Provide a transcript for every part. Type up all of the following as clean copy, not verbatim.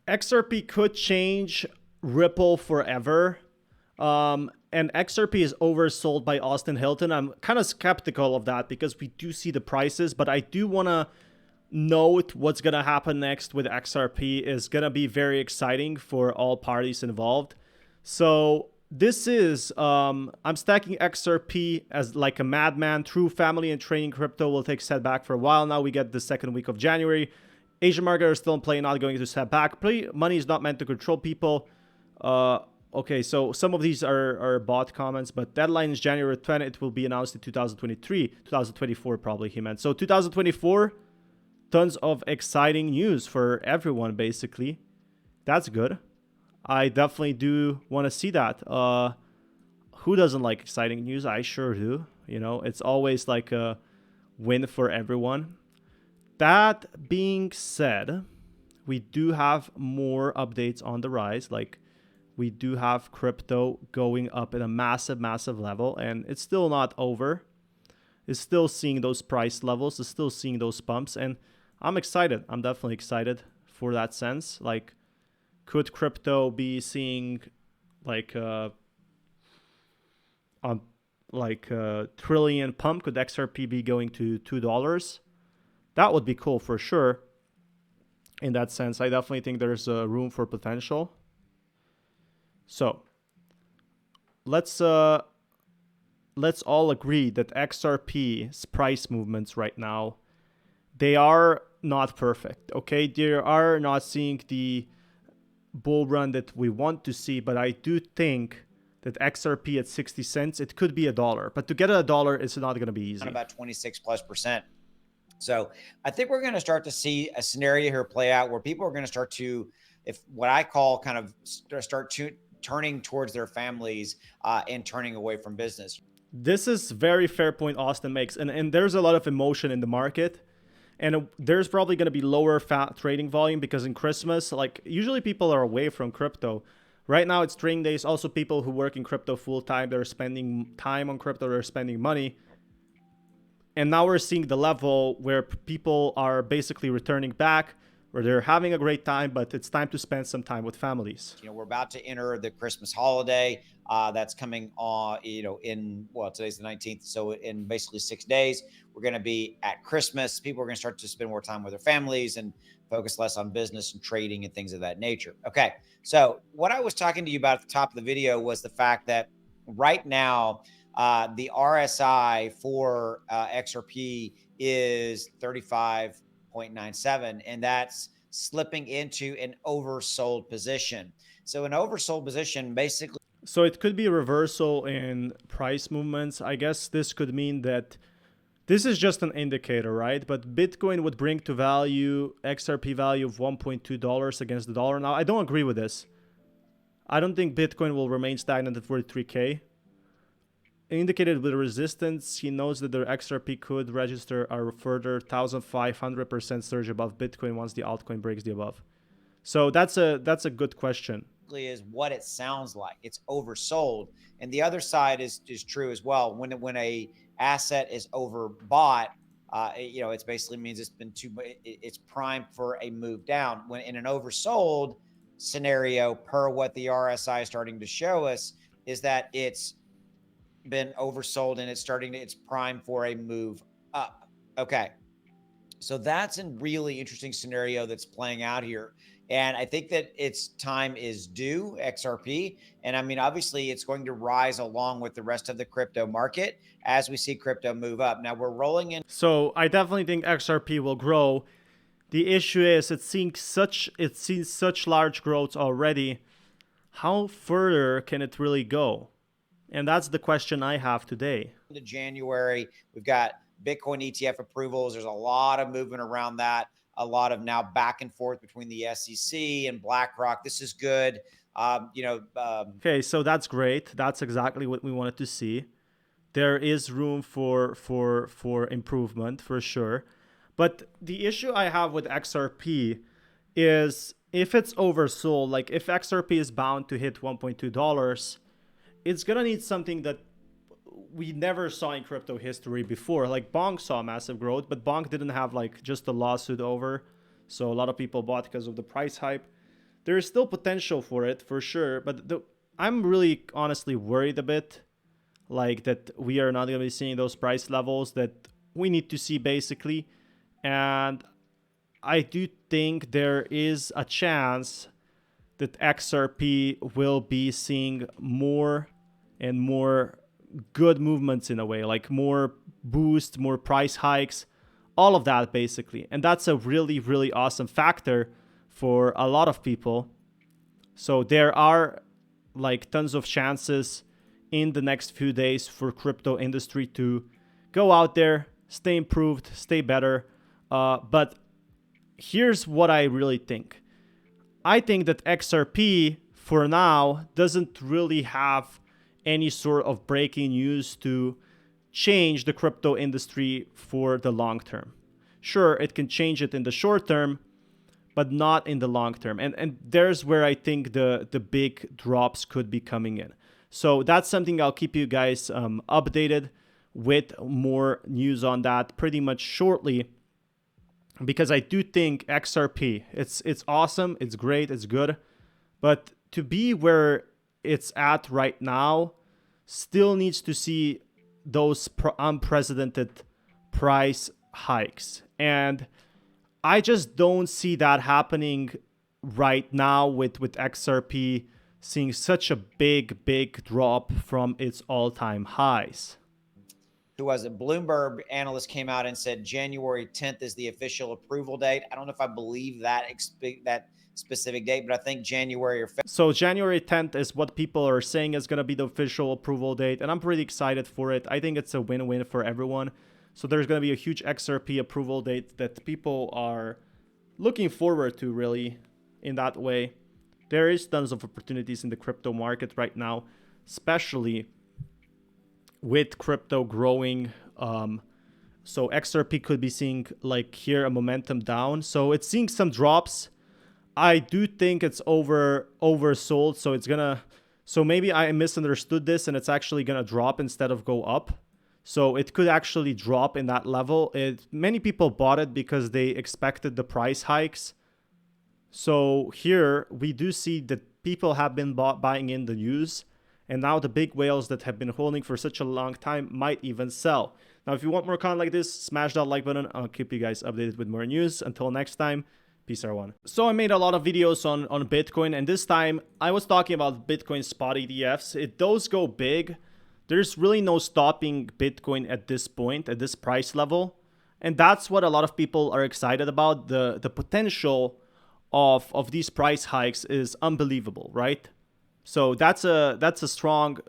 XRP could change Ripple forever. And XRP is oversold by Austin Hilton. I'm kind of skeptical of that because we do see the prices, but I do want to note what's going to happen next with XRP is going to be very exciting for all parties involved. So this is, I'm stacking XRP as like a madman. True family and trading crypto will take setback for a while now. We get the second week of January. Asian market are still in play, not going to step back. Money is not meant to control people. Okay, so some of these are bot comments, but deadline is January 20. It will be announced in 2023, 2024 probably he meant. So 2024, tons of exciting news for everyone basically. That's good. I definitely do want to see that. Who doesn't like exciting news? I sure do. You know, it's always like a win for everyone. That being said, we do have more updates on the rise. Like, we do have crypto going up at a massive, massive level, and it's still not over. It's still seeing those price levels. It's still seeing those pumps, and I'm excited. I'm definitely excited for that sense. Like, could crypto be seeing like a trillion pump? Could XRP be going to $2? That would be cool for sure. In that sense, I definitely think there's room for potential. So let's all agree that XRP's price movements right now, they are not perfect. Okay, they are not seeing the bull run that we want to see, but I do think that XRP at 60 cents, it could be $1. But to get $1, it's not going to be easy. About 26+%. So I think we're going to start to see a scenario here play out where people are going to start to, if what I call kind of start turning towards their families and turning away from business. This is very fair point Austin makes. And there's a lot of emotion in the market. And there's probably going to be lower trading volume because in Christmas, like usually people are away from crypto. Right now it's trading days. Also people who work in crypto full time, they're spending time on crypto, they're spending money. And now we're seeing the level where people are basically returning back, where they're having a great time, but it's time to spend some time with families. You know, we're about to enter the Christmas holiday that's coming on, today's the 19th. So in basically 6 days, we're going to be at Christmas. People are going to start to spend more time with their families and focus less on business and trading and things of that nature. Okay. So what I was talking to you about at the top of the video was the fact that right now, the RSI for XRP is 35.97, and that's slipping into an oversold position. So an oversold position basically. So it could be a reversal in price movements. I guess this could mean that this is just an indicator, right? But Bitcoin would bring to value XRP value of $1.2 against the dollar. Now, I don't agree with this. I don't think Bitcoin will remain stagnant at 43K. Indicated with resistance, he knows that the XRP could register a further 1,500% surge above Bitcoin once the altcoin breaks the above. So that's a good question. Is what it sounds like. It's oversold, and the other side is true as well. When a asset is overbought, it basically means it's primed for a move down. When in an oversold scenario, per what the RSI is starting to show us, is that it's been oversold and it's primed for a move up. Okay. So that's a really interesting scenario that's playing out here. And I think that its time is due, XRP. And I mean, obviously it's going to rise along with the rest of the crypto market as we see crypto move up. Now we're rolling in. So I definitely think XRP will grow. The issue is it's seen such large growth already. How further can it really go? And that's the question I have today. Into January, we've got Bitcoin ETF approvals. There's a lot of movement around that. A lot of now back and forth between the SEC and BlackRock. This is good. Okay, so that's great. That's exactly what we wanted to see. There is room for improvement for sure. But the issue I have with XRP is if it's oversold, like if XRP is bound to hit $1.2, it's going to need something that we never saw in crypto history before. Like Bonk saw massive growth, but Bonk didn't have like just a lawsuit over. So a lot of people bought because of the price hype. there is still potential for it for sure, but I'm really honestly worried a bit, like that we are not going to be seeing those price levels that we need to see basically. And I do think there is a chance that XRP will be seeing more and more good movements in a way, like more boost, more price hikes, all of that basically. And that's a really, really awesome factor for a lot of people. So there are like tons of chances in the next few days for crypto industry to go out there, stay improved, stay better. But here's what I really think. I think that XRP for now doesn't really have any sort of breaking news to change the crypto industry for the long term. Sure, it can change it in the short term, but not in the long term. And there's where I think the big drops could be coming in. So that's something I'll keep you guys updated with more news on that pretty much shortly, because I do think XRP, it's awesome, it's great, it's good, but to be where it's at right now still needs to see those unprecedented price hikes. And I just don't see that happening right now with XRP seeing such a big drop from its all-time highs. Who was it? Bloomberg analyst came out and said January 10th is the official approval date. I don't know if I believe that specific date, but I think January or February. So January 10th is what people are saying is going to be the official approval date, and I'm pretty excited for it. I think it's a win-win for everyone. So there's going to be a huge XRP approval date that people are looking forward to, really, in that way. There is tons of opportunities in the crypto market right now, especially with crypto growing. So XRP could be seeing, like here, a momentum down. So it's seeing some drops. I do think it's oversold. So it's gonna, so maybe I misunderstood this and it's actually gonna drop instead of go up. So it could actually drop in that level. Many people bought it because they expected the price hikes. So here we do see that people have been buying in the news. And now the big whales that have been holding for such a long time might even sell. Now, if you want more content like this, smash that like button. I'll keep you guys updated with more news. Until next time, peace everyone. So I made a lot of videos on Bitcoin, and this time I was talking about Bitcoin spot ETFs. Those go big. There's really no stopping Bitcoin at this point, at this price level. And that's what a lot of people are excited about. The potential of these price hikes is unbelievable, right? So that's a strong,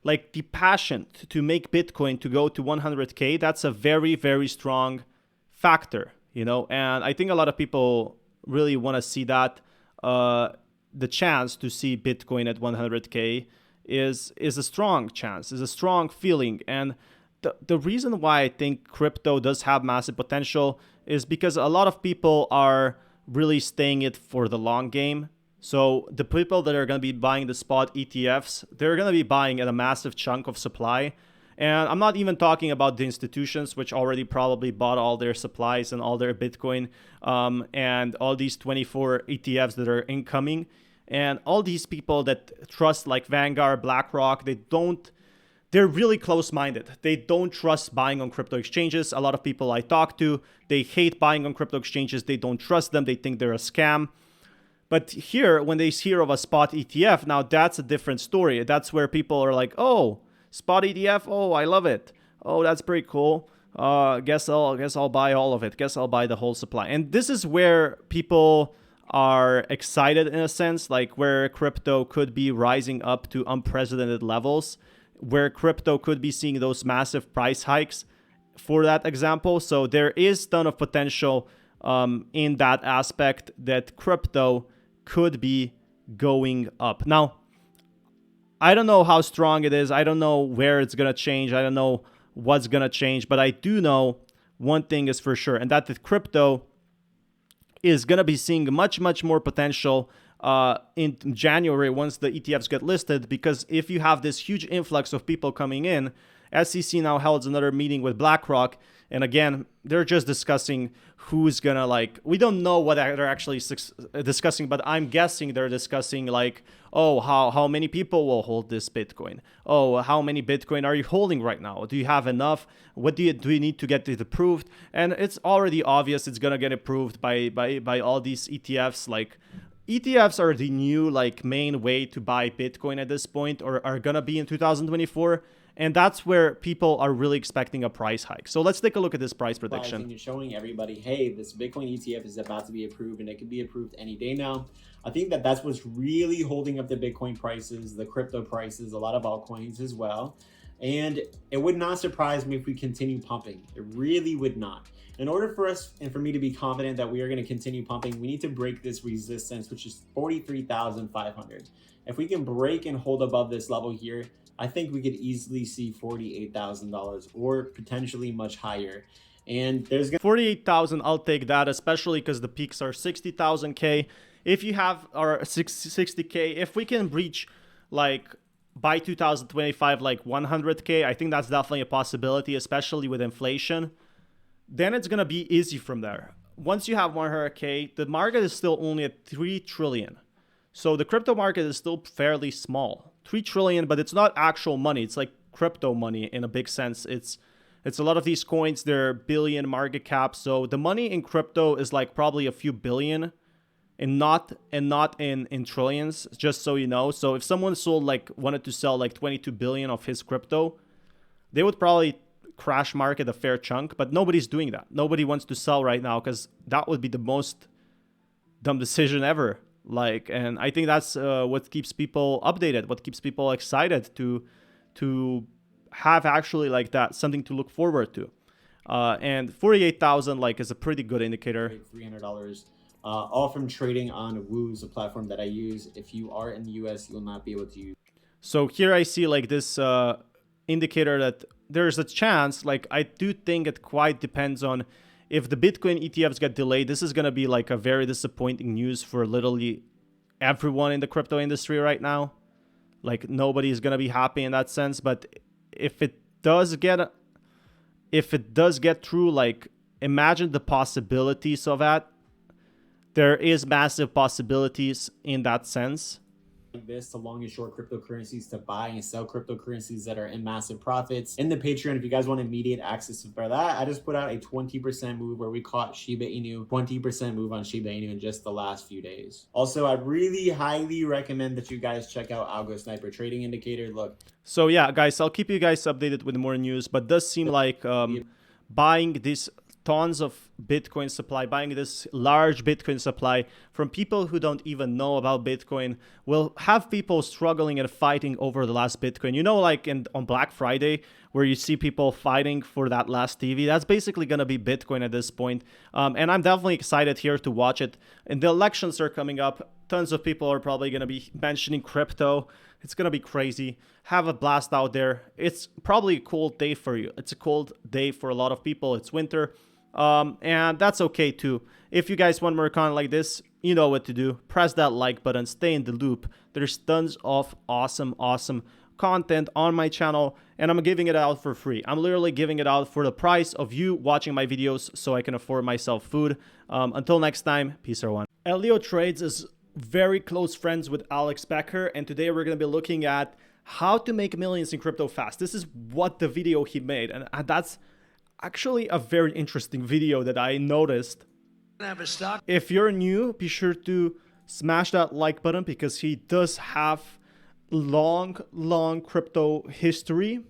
like the passion to make Bitcoin to go to 100K. That's a very, very strong factor, you know. And I think a lot of people really want to see that. The chance to see Bitcoin at 100K is a strong chance, is a strong feeling. And the reason why I think crypto does have massive potential is because a lot of people are really staying it for the long game. So the people that are going to be buying the spot ETFs, they're going to be buying at a massive chunk of supply. And I'm not even talking about the institutions, which already probably bought all their supplies and all their Bitcoin, and all these 24 ETFs that are incoming. And all these people that trust, like Vanguard, BlackRock, they're really close-minded. They don't trust buying on crypto exchanges. A lot of people I talk to, they hate buying on crypto exchanges. They don't trust them. They think they're a scam. But here, when they hear of a spot ETF, now that's a different story. That's where people are like, oh, spot ETF, oh, I love it. Oh, that's pretty cool. Guess I'll buy all of it. Guess I'll buy the whole supply. And this is where people are excited in a sense, like where crypto could be rising up to unprecedented levels, where crypto could be seeing those massive price hikes for that example. So there is a ton of potential in that aspect that crypto could be going up. Now, I don't know how strong it is. I don't know where it's going to change. I don't know what's going to change, but I do know one thing is for sure, and that the crypto is going to be seeing much more potential in January once the ETFs get listed, because if you have this huge influx of people coming in SEC now held another meeting with BlackRock, and again, they're just discussing who's gonna, like, we don't know what they're actually discussing, but I'm guessing they're discussing like, oh, how many people will hold this Bitcoin? Oh, how many Bitcoin are you holding right now? Do you have enough? What do you need to get it approved? And it's already obvious it's gonna get approved by all these ETFs. Like, ETFs are the new like main way to buy Bitcoin at this point, or are gonna be in 2024. And that's where people are really expecting a price hike. So let's take a look at this price prediction. You're showing everybody, hey, this Bitcoin ETF is about to be approved, and it could be approved any day now. I think that that's what's really holding up the Bitcoin prices, the crypto prices, a lot of altcoins as well. And it would not surprise me if we continue pumping. It really would not. In order for us and for me to be confident that we are going to continue pumping, we need to break this resistance, which is 43,500. If we can break and hold above this level here, I think we could easily see $48,000 or potentially much higher. And there's 48,000, I'll take that, especially because the peaks are 60,000 K. If you have our 60K, if we can breach like by 2025 like 100K, I think that's definitely a possibility, especially with inflation. Then it's gonna be easy from there. Once you have 100K, the market is still only at 3 trillion. So the crypto market is still fairly small. 3 trillion, but it's not actual money. It's like crypto money in a big sense. It's a lot of these coins, they're billion market cap. So the money in crypto is like probably a few billion and not in trillions, just so you know. So if someone wanted to sell like 22 billion of his crypto, they would probably crash market a fair chunk, but nobody's doing that. Nobody wants to sell right now because that would be the most dumb decision ever. Like, and I think that's what keeps people updated, what keeps people excited to have actually like that, something to look forward to. And 48,000 like is a pretty good indicator. $300, all from trading on Woo's, a platform that I use. If you are in the US, you'll not be able to use. So here I see like this indicator that there's a chance, like I do think it quite depends on if the Bitcoin ETFs get delayed. This is going to be like a very disappointing news for literally everyone in the crypto industry right now. Like nobody is going to be happy in that sense. But if it does get through, like imagine the possibilities of that. There is massive possibilities in that sense. This to long and short cryptocurrencies, to buy and sell cryptocurrencies that are in massive profits. In the Patreon, if you guys want immediate access for that, I just put out a 20% move where we caught Shiba Inu, 20% move on Shiba Inu in just the last few days. Also, I really highly recommend that you guys check out Algo Sniper Trading Indicator. Look. So yeah, guys, I'll keep you guys updated with more news, but does seem like buying this tons of Bitcoin supply, buying this large Bitcoin supply from people who don't even know about Bitcoin will have people struggling and fighting over the last Bitcoin. You know, like on Black Friday, where you see people fighting for that last TV, that's basically going to be Bitcoin at this point. And I'm definitely excited here to watch it. And the elections are coming up. Tons of people are probably going to be mentioning crypto. It's going to be crazy. Have a blast out there. It's probably a cold day for you. It's a cold day for a lot of people. It's winter. And that's okay too. If you guys want more content like this, you know what to do. Press that like button, stay in the loop. There's tons of awesome content on my channel, and I'm giving it out for free. I'm literally giving it out for the price of you watching my videos so I can afford myself food. Until next time, peace everyone. Elio Trades is very close friends with Alex Becker, and today we're going to be looking at how to make millions in crypto fast. This is what the video he made, and that's actually a very interesting video that I noticed. If you're new, be sure to smash that like button because he does have long crypto history.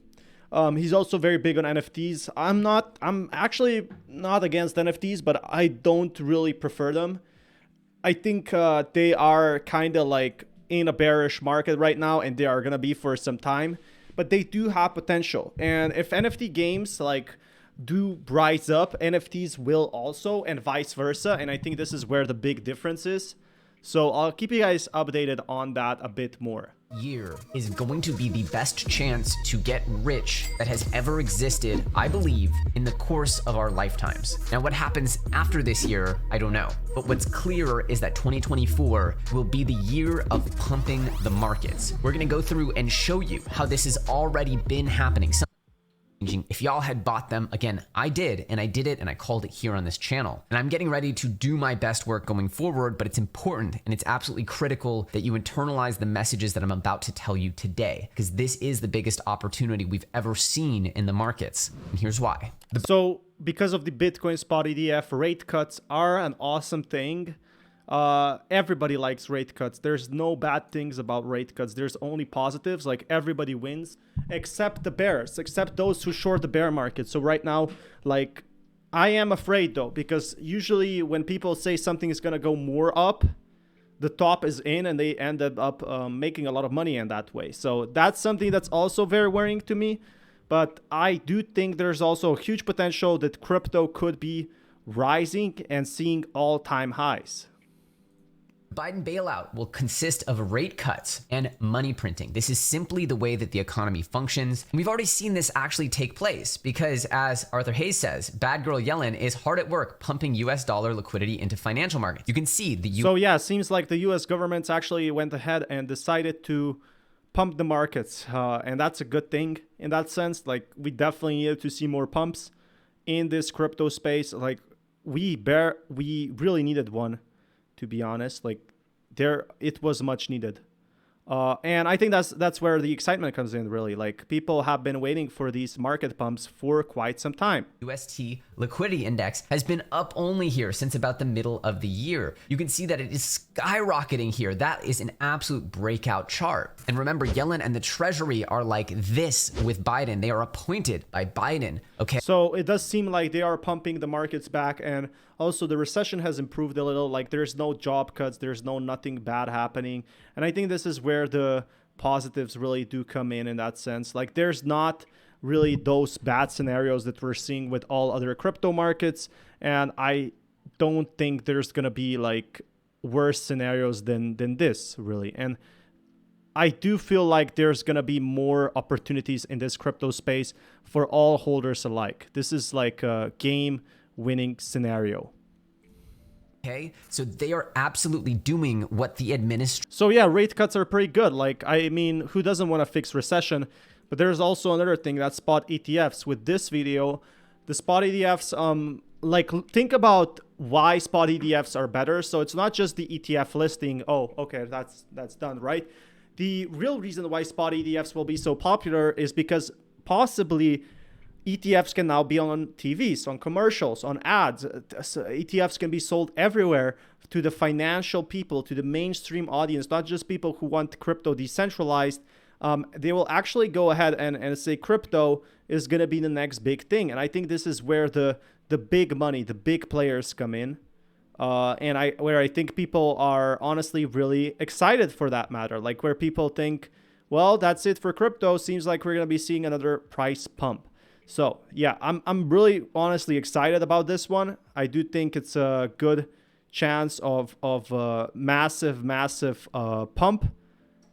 He's also very big on NFTs. I'm actually not against NFTs, but I don't really prefer them. I think they are kind of like in a bearish market right now, and they are gonna be for some time, but they do have potential. And if NFT games like do rise up, NFTs will also, and vice versa. And I think this is where the big difference is. So I'll keep you guys updated on that a bit more. Year is going to be the best chance to get rich that has ever existed, I believe, in the course of our lifetimes. Now, what happens after this year, I don't know. But what's clear is that 2024 will be the year of pumping the markets. We're going to go through and show you how this has already been happening. If y'all had bought them, again, I did, and I did it, and I called it here on this channel. And I'm getting ready to do my best work going forward, but it's important and it's absolutely critical that you internalize the messages that I'm about to tell you today, because this is the biggest opportunity we've ever seen in the markets. And here's why. So because of the Bitcoin spot ETF, rate cuts are an awesome thing. Everybody likes rate cuts. There's no bad things about rate cuts. There's only positives. Like, everybody wins except the bears, except those who short the bear market. So right now, like, I am afraid though, because usually when people say something is going to go more up, the top is in and they ended up making a lot of money in that way. So that's something that's also very worrying to me. But I do think there's also a huge potential that crypto could be rising and seeing all-time highs. Biden bailout will consist of rate cuts and money printing. This is simply the way that the economy functions. And we've already seen this actually take place because, as Arthur Hayes says, bad girl Yellen is hard at work pumping US dollar liquidity into financial markets. You can see the So yeah, seems like the US government actually went ahead and decided to pump the markets. And that's a good thing in that sense. Like, we definitely needed to see more pumps in this crypto space. Like, we really needed one, to be honest. Like, it was much needed. And I think that's where the excitement comes in, really. Like, people have been waiting for these market pumps for quite some time. UST Liquidity Index has been up only here since about the middle of the year. You can see that it is skyrocketing here. That is an absolute breakout chart. And remember, Yellen and the Treasury are like this with Biden. They are appointed by Biden. Okay. So it does seem like they are pumping the markets back, and also the recession has improved a little. Like, there's no job cuts, there's nothing bad happening. And I think this is where the positives really do come in that sense. Like, there's not really those bad scenarios that we're seeing with all other crypto markets. And I don't think there's going to be like worse scenarios than this, really. And I do feel like there's going to be more opportunities in this crypto space for all holders alike. This is like a game-winning scenario. Okay, so they are absolutely doing what the administration. So yeah, rate cuts are pretty good. Like, I mean, who doesn't want to fix recession? But there's also another thing, that's spot ETFs. With this video, the spot ETFs, like, think about why spot ETFs are better. So it's not just the ETF listing. Oh, okay, that's done, right? The real reason why spot ETFs will be so popular is because possibly ETFs can now be on TVs, on commercials, on ads. So ETFs can be sold everywhere to the financial people, to the mainstream audience, not just people who want crypto decentralized. They will actually go ahead and say crypto is going to be the next big thing. And I think this is where the big money, the big players come in. Where I think people are honestly really excited for that matter. Like, where people think, well, that's it for crypto. Seems like we're going to be seeing another price pump. So yeah, I'm really honestly excited about this one. I do think it's a good chance of massive pump.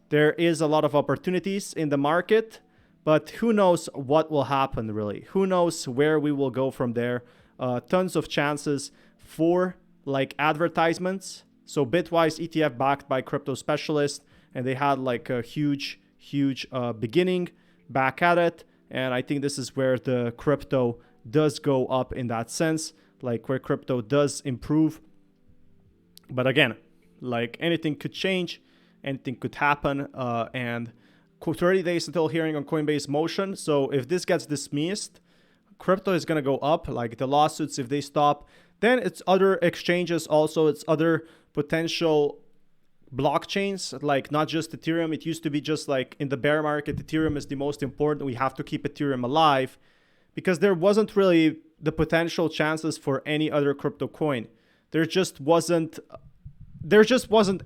There is a lot of opportunities in the market, but who knows what will happen, really? Who knows where we will go from there? Tons of chances for like advertisements. So Bitwise ETF backed by crypto specialists, and they had like a huge beginning back at it. And I think this is where the crypto does go up in that sense, like where crypto does improve. But again, like, anything could change, anything could happen. And 30 days until hearing on Coinbase motion. So if this gets dismissed, crypto is going to go up. Like, the lawsuits, if they stop, then it's other exchanges also. It's other potential blockchains, like not just Ethereum. It used to be just like in the bear market, Ethereum is the most important. We have to keep Ethereum alive because there wasn't really the potential chances for any other crypto coin. There just wasn't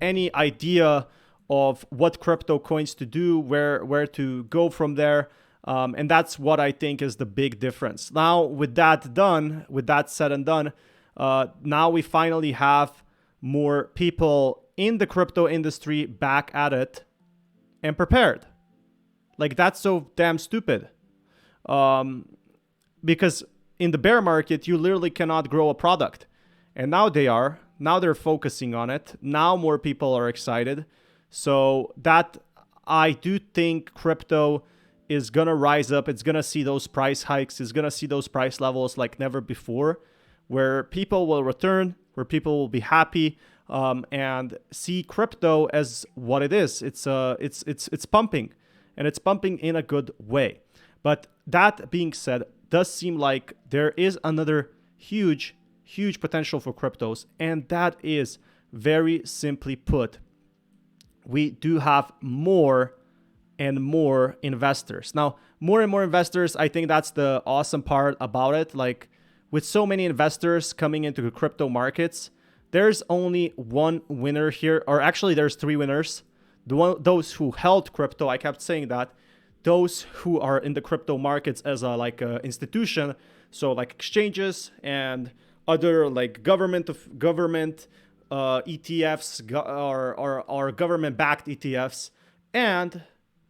any idea of what crypto coins to do, where to go from there. And that's what I think is the big difference. Now, with that said and done, now we finally have more people in the crypto industry back at it and prepared. Like, that's so damn stupid. Because in the bear market, you literally cannot grow a product. And now they're focusing on it. Now more people are excited. So that, I do think crypto is gonna rise up. It's gonna see those price hikes. It's gonna see those price levels like never before, where people will return, where people will be happy, and see crypto as what it is. It's pumping, and it's pumping in a good way. But that being said, does seem like there is another huge potential for cryptos, and that is, very simply put, we do have more and more investors. Now, more and more investors, I think that's the awesome part about it. Like, with so many investors coming into the crypto markets, there's only one winner here, or actually there's three winners. Those who held crypto, I kept saying that. Those who are in the crypto markets as a institution, so like exchanges and other like government ETFs or government-backed ETFs, and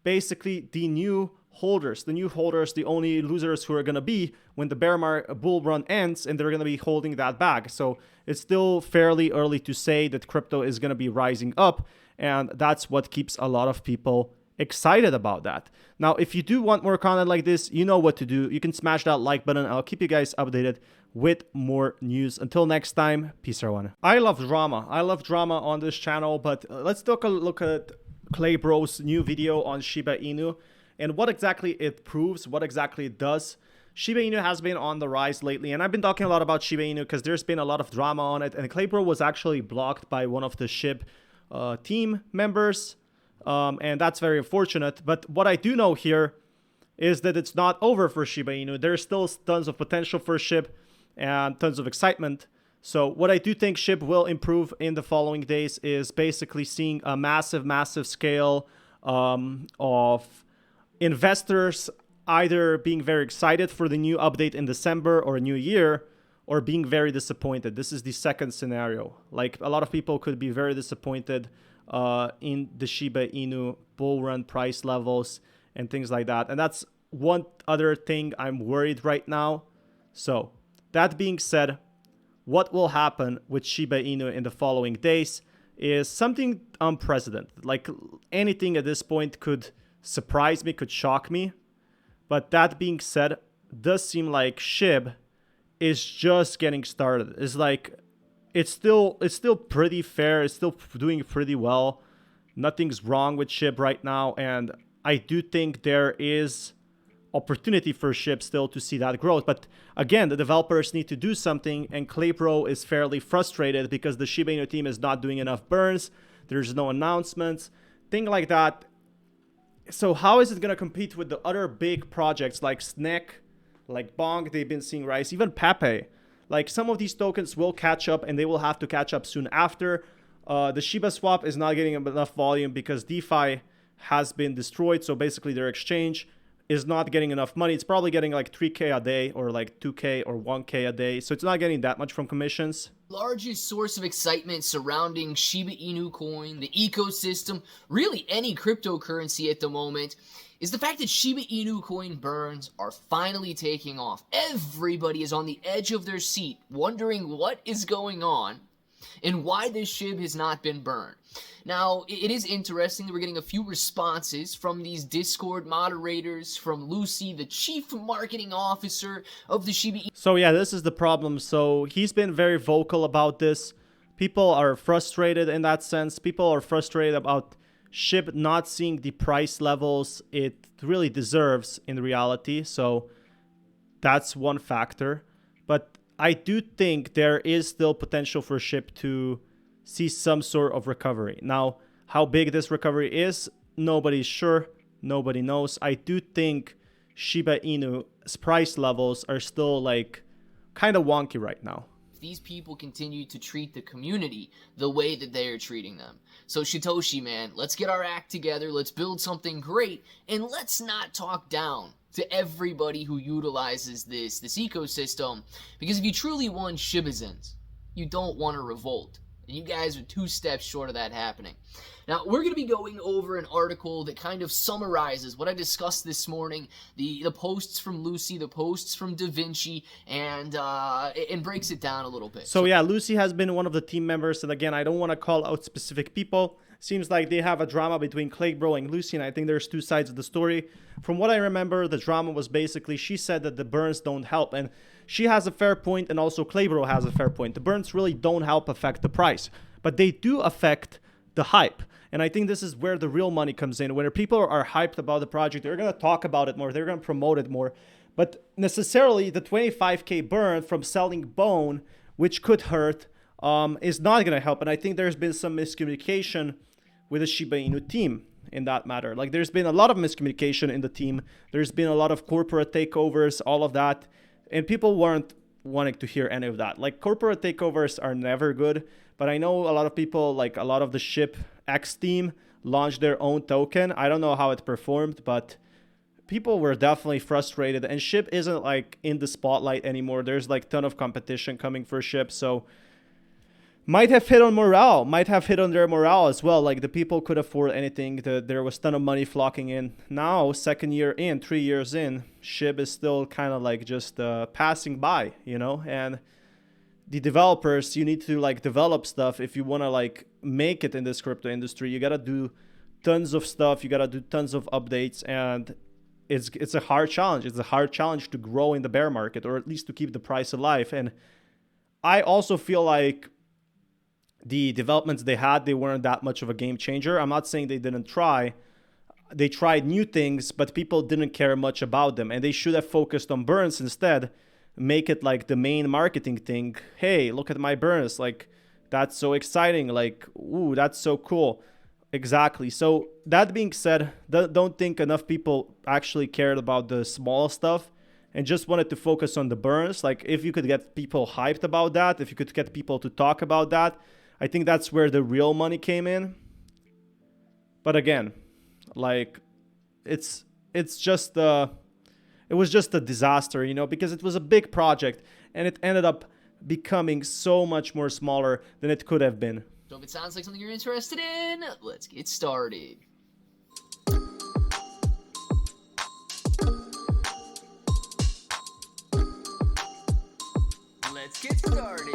basically the new holders, the only losers who are going to be when the bull run ends, and they're going to be holding that bag. So it's still fairly early to say that crypto is going to be rising up, and that's what keeps a lot of people excited about that. Now, if you do want more content like this, you know what to do. You can smash that like button. I'll keep you guys updated with more news. Until next time, peace everyone. I love drama on this channel, but let's take a look at Clay Bro's new video on Shiba Inu and what exactly it proves, what exactly it does. Shiba Inu has been on the rise lately, and I've been talking a lot about Shiba Inu because there's been a lot of drama on it, and Clay Bro was actually blocked by one of the SHIB team members, and that's very unfortunate. But what I do know here is that it's not over for Shiba Inu. There's still tons of potential for SHIB and tons of excitement. So what I do think SHIB will improve in the following days is basically seeing a massive scale of investors either being very excited for the new update in December or New Year, or being very disappointed. This is the second scenario. Like, a lot of people could be very disappointed in the Shiba Inu bull run price levels and things like that. And that's one other thing I'm worried right now. So that being said, what will happen with Shiba Inu in the following days is something unprecedented. Like, anything at this point could surprise me, could shock me. But that being said, does seem like SHIB is just getting started. It's still pretty fair. It's still doing pretty well. Nothing's wrong with SHIB right now, and I do think there is opportunity for SHIB still to see that growth. But again, the developers need to do something, and Claypro is fairly frustrated because the Shiba Inu team is not doing enough burns. There's no announcements, thing like that. So how is it going to compete with the other big projects like Snack, like Bong? They've been seeing rise, even Pepe. Like, some of these tokens will catch up, and they will have to catch up soon after. The Shiba swap is not getting enough volume because DeFi has been destroyed. So basically their exchange is not getting enough money. It's probably getting like 3K a day or like 2K or 1K a day. So it's not getting that much from commissions. Largest source of excitement surrounding Shiba Inu coin, the ecosystem, really any cryptocurrency at the moment, is the fact that Shiba Inu coin burns are finally taking off. Everybody is on the edge of their seat, wondering what is going on and why this SHIB has not been burned. Now, it is interesting that we're getting a few responses from these Discord moderators, from Lucy, the chief marketing officer of the Shiba Inu. So yeah, this is the problem. So he's been very vocal about this. People are frustrated in that sense. People are frustrated about SHIB not seeing the price levels it really deserves in reality. So that's one factor. But I do think there is still potential for SHIB to see some sort of recovery. Now, how big this recovery is, nobody's sure. Nobody knows. I do think Shiba Inu's price levels are still like kind of wonky right now. These people continue to treat the community the way that they are treating them. So Satoshi, man, let's get our act together. Let's build something great, and let's not talk down to everybody who utilizes this ecosystem. Because if you truly want Shibazens, you don't want to revolt. And you guys are 2 steps short of that happening. Now, we're going to be going over an article that kind of summarizes what I discussed this morning, the posts from Lucy, the posts from Vinci, and breaks it down a little bit. So yeah, Lucy has been one of the team members, and again, I don't want to call out specific people, seems like they have a drama between Claybro and Lucy, and I think there's two sides of the story. From what I remember, the drama was basically she said that the burns don't help, and she has a fair point, and also Claybro has a fair point. The burns really don't help affect the price, but they do affect the hype. And I think this is where the real money comes in. When people are hyped about the project, they're going to talk about it more, they're going to promote it more. But necessarily the 25K burn from selling bone, which could hurt, is not going to help. And I think there's been some miscommunication with the Shiba Inu team in that matter. Like, there's been a lot of miscommunication in the team. There's been a lot of corporate takeovers, all of that. And people weren't wanting to hear any of that. Like, corporate takeovers are never good. But I know a lot of people, like a lot of the Ship X team, launched their own token. I don't know how it performed, but people were definitely frustrated. And Ship isn't like in the spotlight anymore. There's like a ton of competition coming for Ship. So might have hit on morale, might have hit on their morale as well. Like, the people could afford anything. There was a ton of money flocking in. Now, second year in, 3 years in, Shib is still kind of like just passing by, you know? And the developers, you need to like develop stuff. If you want to like make it in this crypto industry, you got to do tons of stuff. You got to do tons of updates. And it's a hard challenge. It's a hard challenge to grow in the bear market, or at least to keep the price alive. And I also feel like the developments they had, they weren't that much of a game changer. I'm not saying they didn't try. They tried new things, but people didn't care much about them. And they should have focused on burns instead. Make it like the main marketing thing. Hey, look at my burns. Like, that's so exciting. Like, ooh, that's so cool. Exactly. So that being said, don't think enough people actually cared about the small stuff and just wanted to focus on the burns. Like, if you could get people hyped about that, if you could get people to talk about that, I think that's where the real money came in. But again, like, it was just a disaster, you know, because it was a big project and it ended up becoming so much more smaller than it could have been. So if it sounds like something you're interested in, let's get started. Let's get started.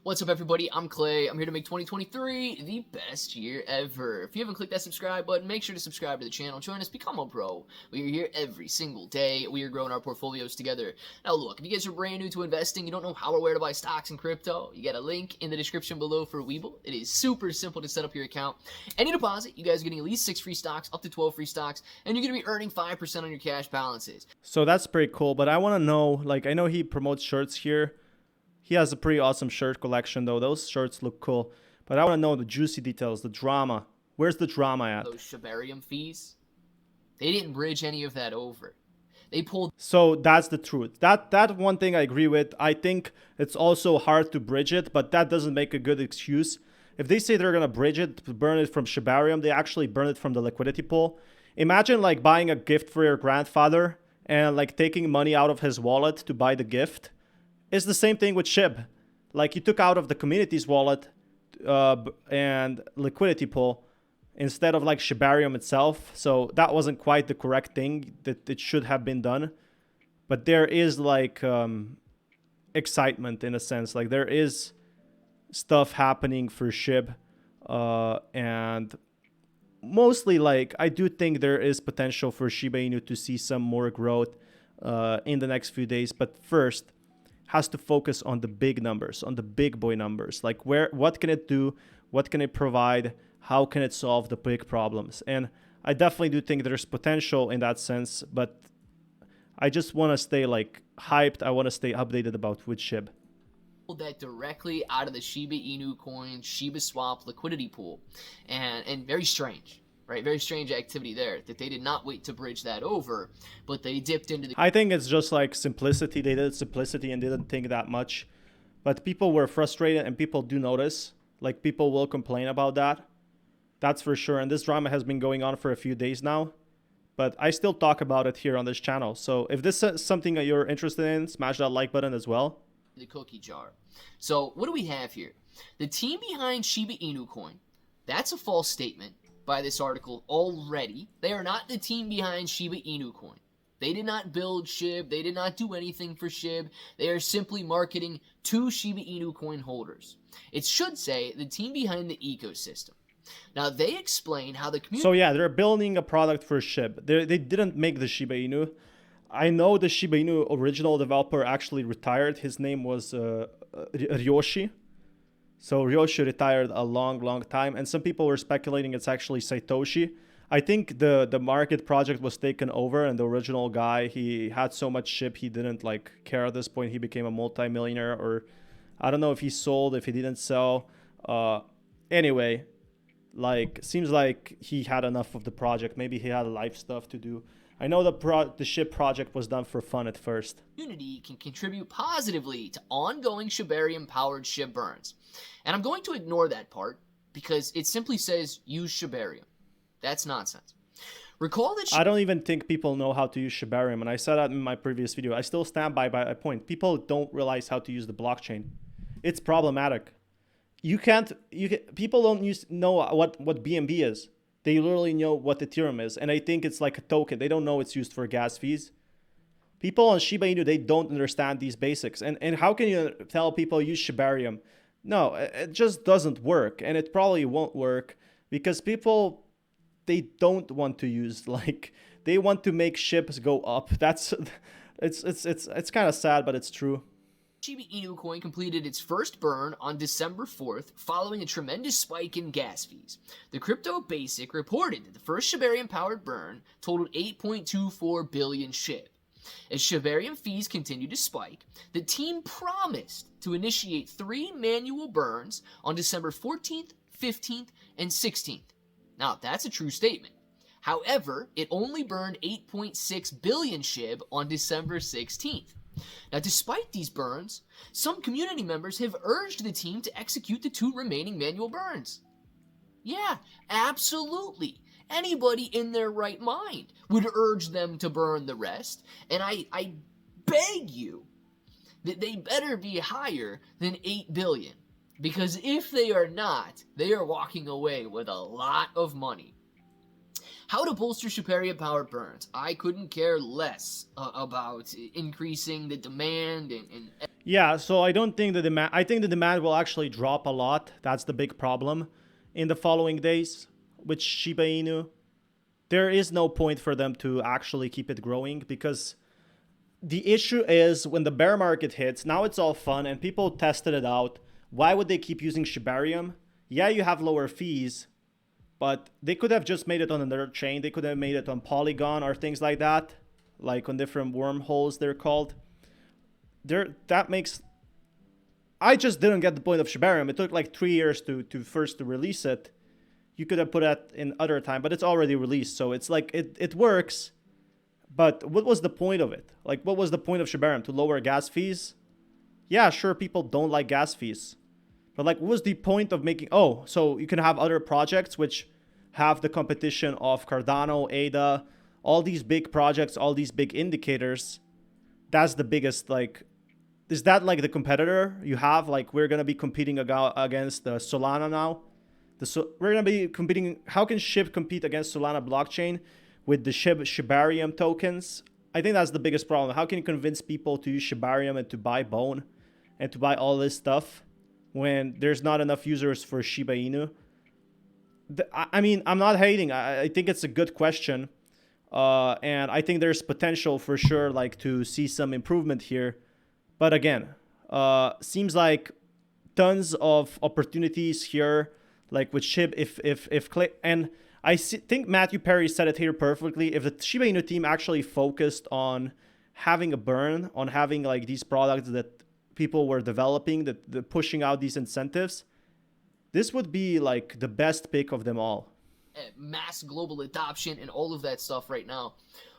What's up, everybody? I'm Clay. I'm here to make 2023 the best year ever. If you haven't clicked that subscribe button, make sure to subscribe to the channel. Join us, become a pro. We are here every single day. We are growing our portfolios together. Now, look, if you guys are brand new to investing, you don't know how or where to buy stocks in crypto, you got a link in the description below for Webull. It is super simple to set up your account. Any deposit, you guys are getting at least 6 free stocks, up to 12 free stocks, and you're going to be earning 5% on your cash balances. So that's pretty cool, but I want to know, like, I know he promotes shirts here. He has a pretty awesome shirt collection, though. Those shirts look cool. But I want to know the juicy details, the drama. Where's the drama at? Those Shibarium fees, they didn't bridge any of that over. They pulled. So that's the truth. That one thing I agree with. I think it's also hard to bridge it, but that doesn't make a good excuse. If they say they're going to bridge it, burn it from Shibarium, they actually burn it from the liquidity pool. Imagine like buying a gift for your grandfather and like taking money out of his wallet to buy the gift. It's the same thing with SHIB. Like, you took out of the community's wallet and liquidity pool instead of like Shibarium itself. So that wasn't quite the correct thing that it should have been done. But there is like excitement in a sense. Like, there is stuff happening for SHIB. And mostly, like, I do think there is potential for Shiba Inu to see some more growth in the next few days. But first, has to focus on the big numbers, on the big boy numbers. Like, what can it do? What can it provide? How can it solve the big problems? And I definitely do think there's potential in that sense, but I just want to stay like hyped. I want to stay updated about with SHIB. That directly out of the Shiba Inu coin, Shiba Swap liquidity pool. And very strange. Right, very strange activity there that they did not wait to bridge that over, but they dipped into the. I think it's just like simplicity. They did simplicity and didn't think that much, but people were frustrated and people do notice. Like, people will complain about that. That's for sure. And this drama has been going on for a few days now, but I still talk about it here on this channel. So if this is something that you're interested in, smash that like button as well. The cookie jar. So what do we have here? The team behind Shiba Inu coin. That's a false statement by this article already. They are not the team behind Shiba Inu coin. They did not build SHIB. They did not do anything for SHIB. They are simply marketing to Shiba Inu coin holders. It should say the team behind the ecosystem. Now, they explain how the community... So yeah, they're building a product for SHIB. They didn't make the Shiba Inu. I know the Shiba Inu original developer actually retired. His name was Ryoshi. So Ryoshi retired a long time. And some people were speculating it's actually Satoshi. I think the market project was taken over, and the original guy, he had so much SHIB he didn't like care at this point. He became a multimillionaire, or I don't know if he sold, if he didn't sell. Anyway, like seems like he had enough of the project. Maybe he had life stuff to do. I know the SHIB project was done for fun at first. Community can contribute positively to ongoing Shibarium-powered SHIB burns. And I'm going to ignore that part because it simply says use Shibarium. That's nonsense. Recall that I don't even think people know how to use Shibarium, and I said that in my previous video. I still stand by a point. People don't realize how to use the blockchain. It's problematic. People don't know what BNB is. They literally know what Ethereum is, and I think it's like a token. They don't know it's used for gas fees. People on Shiba Inu, they don't understand these basics. And how can you tell people use Shibarium? No, it just doesn't work, and it probably won't work because people, they don't want to use, like, they want to make SHIBs go up. It's kind of sad, but it's true. Shiba Inu coin completed its first burn on December 4th following a tremendous spike in gas fees. The Crypto Basic reported that the first Shibarium-powered burn totaled 8.24 billion SHIB. As Shibarium fees continued to spike, the team promised to initiate 3 manual burns on December 14th, 15th, and 16th. Now, that's a true statement. However, it only burned 8.6 billion SHIB on December 16th. Now, despite these burns, some community members have urged the team to execute the 2 remaining manual burns. Yeah, absolutely. Anybody in their right mind would urge them to burn the rest, and I beg you that they better be higher than 8 billion, because if they are not, they are walking away with a lot of money. How to bolster Shibarium-powered burns? I couldn't care less about increasing the demand and... Yeah, so I don't think the demand... I think the demand will actually drop a lot. That's the big problem in the following days with Shiba Inu. There is no point for them to actually keep it growing because the issue is when the bear market hits, now it's all fun and people tested it out. Why would they keep using Shibarium? Yeah, you have lower fees, but they could have just made it on another chain. They could have made it on Polygon or things like that, like on different wormholes they're called. That makes... I just didn't get the point of Shibarium. It took like 3 years to first to release it. You could have put that in other time, but it's already released. So it's like, it works, but what was the point of it? Like, what was the point of Shibarium? To lower gas fees? Yeah, sure, people don't like gas fees. But like, what was the point of making... Oh, so you can have other projects which have the competition of Cardano, ADA, all these big projects, all these big indicators. That's the biggest, like... Is that like the competitor you have? Like, we're going to be competing against Solana now. We're going to be competing... How can SHIB compete against Solana blockchain with the Shibarium tokens? I think that's the biggest problem. How can you convince people to use Shibarium and to buy Bone and to buy all this stuff when there's not enough users for Shiba Inu? I mean, I'm not hating. I think it's a good question. And I think there's potential for sure, like, to see some improvement here. But again, seems like tons of opportunities here, like with SHIB, and I think Matthew Perry said it here perfectly. If the Shiba Inu team actually focused on having a burn, on having like these products that people were developing, that pushing out these incentives, this would be like the best pick of them all. Mass global adoption and all of that stuff right now.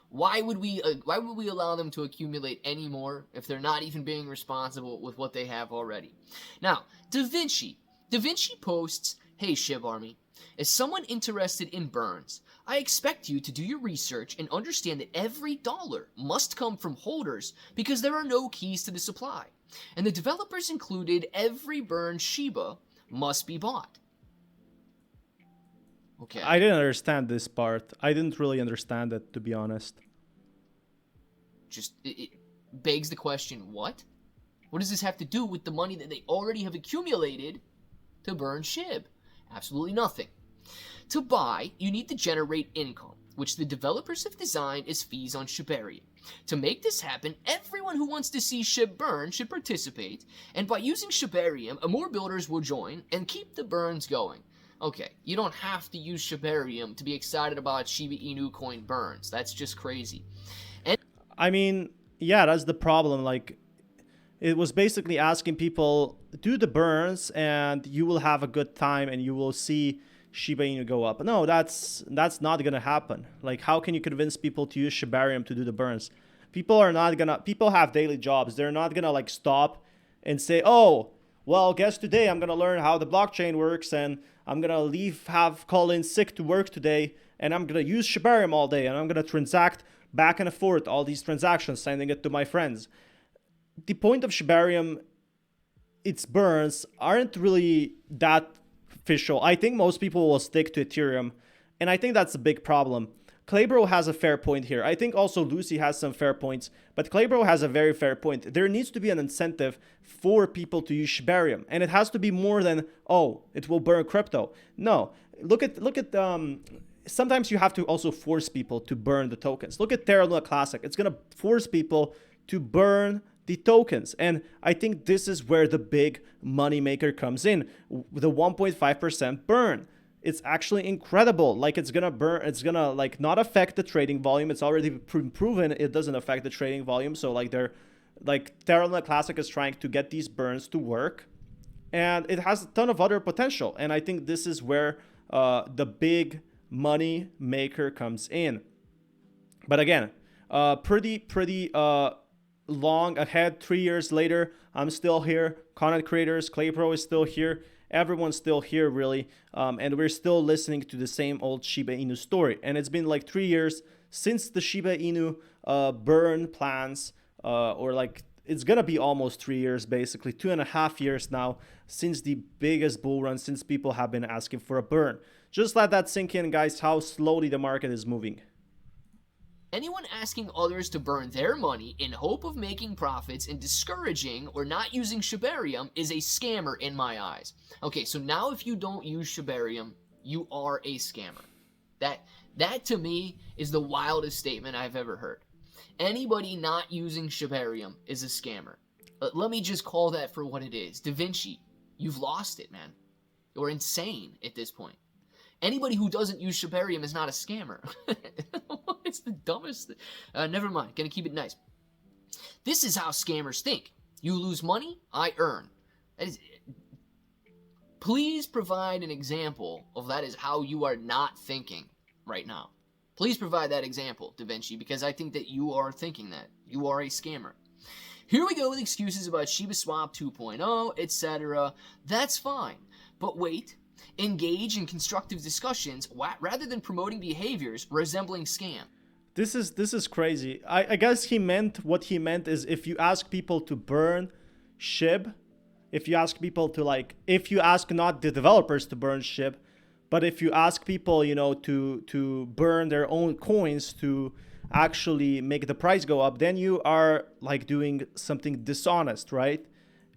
Why would we allow them to accumulate any more if they're not even being responsible with what they have already? Now, Da Vinci posts, "Hey SHIB Army, as someone interested in burns, I expect you to do your research and understand that every dollar must come from holders because there are no keys to the supply. And the developers included every burn Sheba must be bought." Okay. I didn't understand this part. I didn't really understand it, to be honest. Just it begs the question, what? What does this have to do with the money that they already have accumulated to burn SHIB? Absolutely nothing. To buy, you need to generate income, which the developers have designed as fees on Shibarium. To make this happen, everyone who wants to see SHIB burn should participate, and by using Shibarium, more builders will join and keep the burns going. Okay, you don't have to use Shibarium to be excited about Shiba Inu coin burns. That's just crazy. And I mean, yeah, that's the problem. Like, it was basically asking people, do the burns and you will have a good time and you will see Shiba Inu go up. No, that's not gonna happen. Like, how can you convince people to use Shibarium to do the burns? People have daily jobs. They're not gonna like stop and say, oh, well, guess today I'm gonna learn how the blockchain works and I'm gonna call in sick to work today and I'm gonna use Shibarium all day and I'm gonna transact back and forth all these transactions, sending it to my friends. The point of Shibarium, its burns aren't really that official. I think most people will stick to Ethereum, and I think that's a big problem. Claybro has a fair point here. I think also Lucy has some fair points, but Claybro has a very fair point. There needs to be an incentive for people to use Shibarium, and it has to be more than, oh, it will burn crypto. No, look at sometimes you have to also force people to burn the tokens. Look at Terra Luna Classic. It's gonna force people to burn the tokens. And I think this is where the big money maker comes in. The 1.5% burn. It's actually incredible. Like, it's gonna burn, it's gonna like not affect the trading volume. It's already proven it doesn't affect the trading volume. So like Terra Luna Classic is trying to get these burns to work. And it has a ton of other potential. And I think this is where the big money maker comes in. But again, pretty long ahead. 3 years later, I'm still here. Content creators, Claybro is still here. Everyone's still here, really. And we're still listening to the same old Shiba Inu story. And it's been like 3 years since the Shiba Inu burn plans, or like it's gonna be almost 3 years, basically 2.5 years now since the biggest bull run, since people have been asking for a burn. Just let that sink in, guys, how slowly the market is moving. anyone asking others to burn their money in hope of making profits and discouraging or not using Shibarium is a scammer in my eyes. Okay, so now if you don't use Shibarium, you are a scammer. That to me is the wildest statement I've ever heard. Anybody not using Shibarium is a scammer. Let me just call that for what it is. Da Vinci, you've lost it, man. You're insane at this point. Anybody who doesn't use Shibarium is not a scammer. It's the dumbest thing. Never mind. Gonna keep it nice. This is how scammers think. You lose money, I earn. That is, please provide an example of that is how you are not thinking right now. Please provide that example, Da Vinci, because I think that you are thinking that. You are a scammer. Here we go with excuses about Shiba Swap 2.0, etc. That's fine. But wait. Engage in constructive discussions rather than promoting behaviors resembling scam. This is crazy. I guess what he meant is if you ask people to burn SHIB, if you ask people to if you ask not the developers to burn SHIB, but if you ask people, to burn their own coins to actually make the price go up, then you are doing something dishonest, right?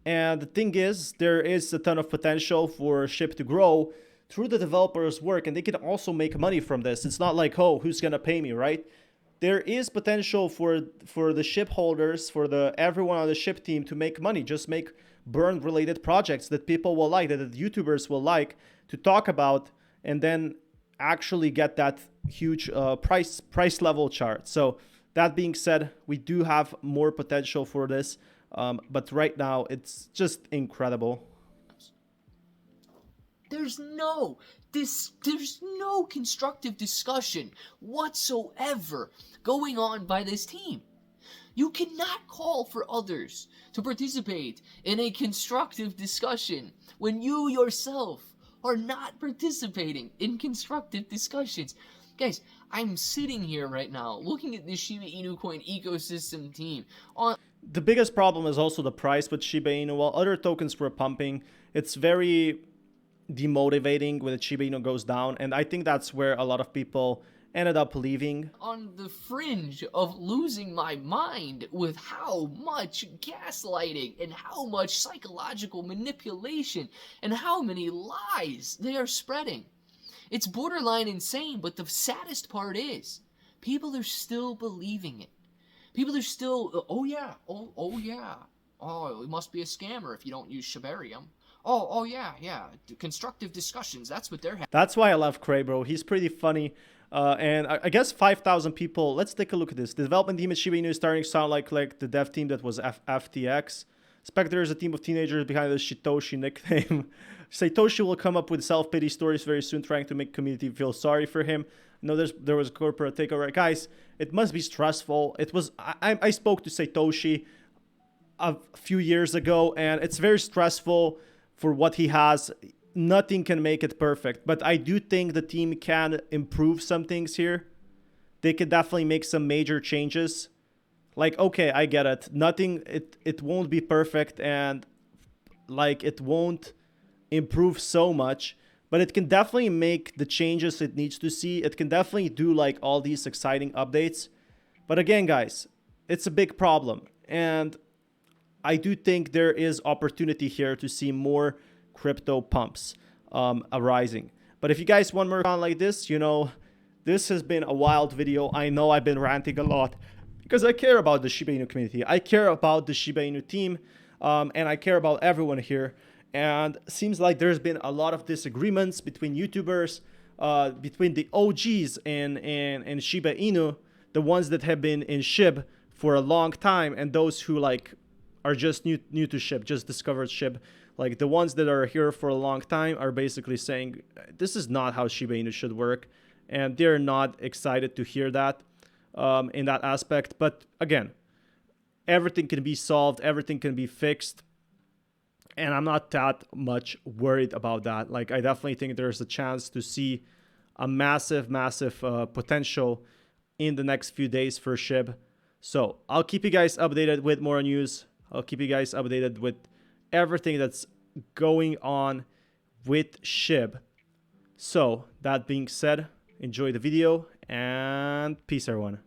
And the thing is, there is a ton of potential for SHIB to grow through the developers' work, and they can also make money from this. It's not like, oh, who's gonna pay me, right? There is potential for the SHIB holders, for everyone on the SHIB team to make money. Just make burn-related projects that people will like, that the YouTubers will like to talk about, and then actually get that huge price level chart. So that being said, we do have more potential for this. But right now, it's just incredible. There's no constructive discussion whatsoever going on by this team. You cannot call for others to participate in a constructive discussion when you yourself are not participating in constructive discussions. Guys, I'm sitting here right now looking at this Shiba Inu coin ecosystem team on. The biggest problem is also the price with Shiba Inu. While other tokens were pumping, it's very demotivating when the Shiba Inu goes down. And I think that's where a lot of people ended up leaving. On the fringe of losing my mind with how much gaslighting and how much psychological manipulation and how many lies they are spreading. It's borderline insane, but the saddest part is people are still believing it. People are still, oh yeah, oh yeah. Oh, it must be a scammer if you don't use Shibarium. Oh yeah. Constructive discussions, that's what they're having. That's why I love Cray, bro. He's pretty funny. And I guess 5,000 people. Let's take a look at this. The development team at Shiba Inu is starting to sound like the dev team that was FTX. Spectre is a team of teenagers behind the Shitoshi nickname. Satoshi will come up with self-pity stories very soon, trying to make community feel sorry for him. No, there was a corporate takeover. Guys, it must be stressful. It was. I spoke to Satoshi a few years ago, and it's very stressful for what he has. Nothing can make it perfect, but I do think the team can improve some things here. They could definitely make some major changes. Like, okay, I get it. Nothing, it won't be perfect, and like it won't improve so much, but it can definitely make the changes it needs to see. It can definitely do like all these exciting updates. But again, guys, it's a big problem, and I do think there is opportunity here to see more crypto pumps arising. But if you guys want more content like this, you know, this has been a wild video. I know I've been ranting a lot because I care about the Shiba Inu community. I care about the Shiba Inu team, and I care about everyone here. And it seems like there's been a lot of disagreements between YouTubers, between the OGs in Shiba Inu, the ones that have been in SHIB for a long time, and those who like are just new to SHIB, just discovered SHIB. Like the ones that are here for a long time are basically saying this is not how Shiba Inu should work, and they're not excited to hear that in that aspect. But again, everything can be solved, everything can be fixed, and I'm not that much worried about that. Like I definitely think there's a chance to see a massive potential in the next few days for SHIB. So I'll keep you guys updated with more news. I'll keep you guys updated with everything that's going on with SHIB. So that being said, enjoy the video and peace everyone.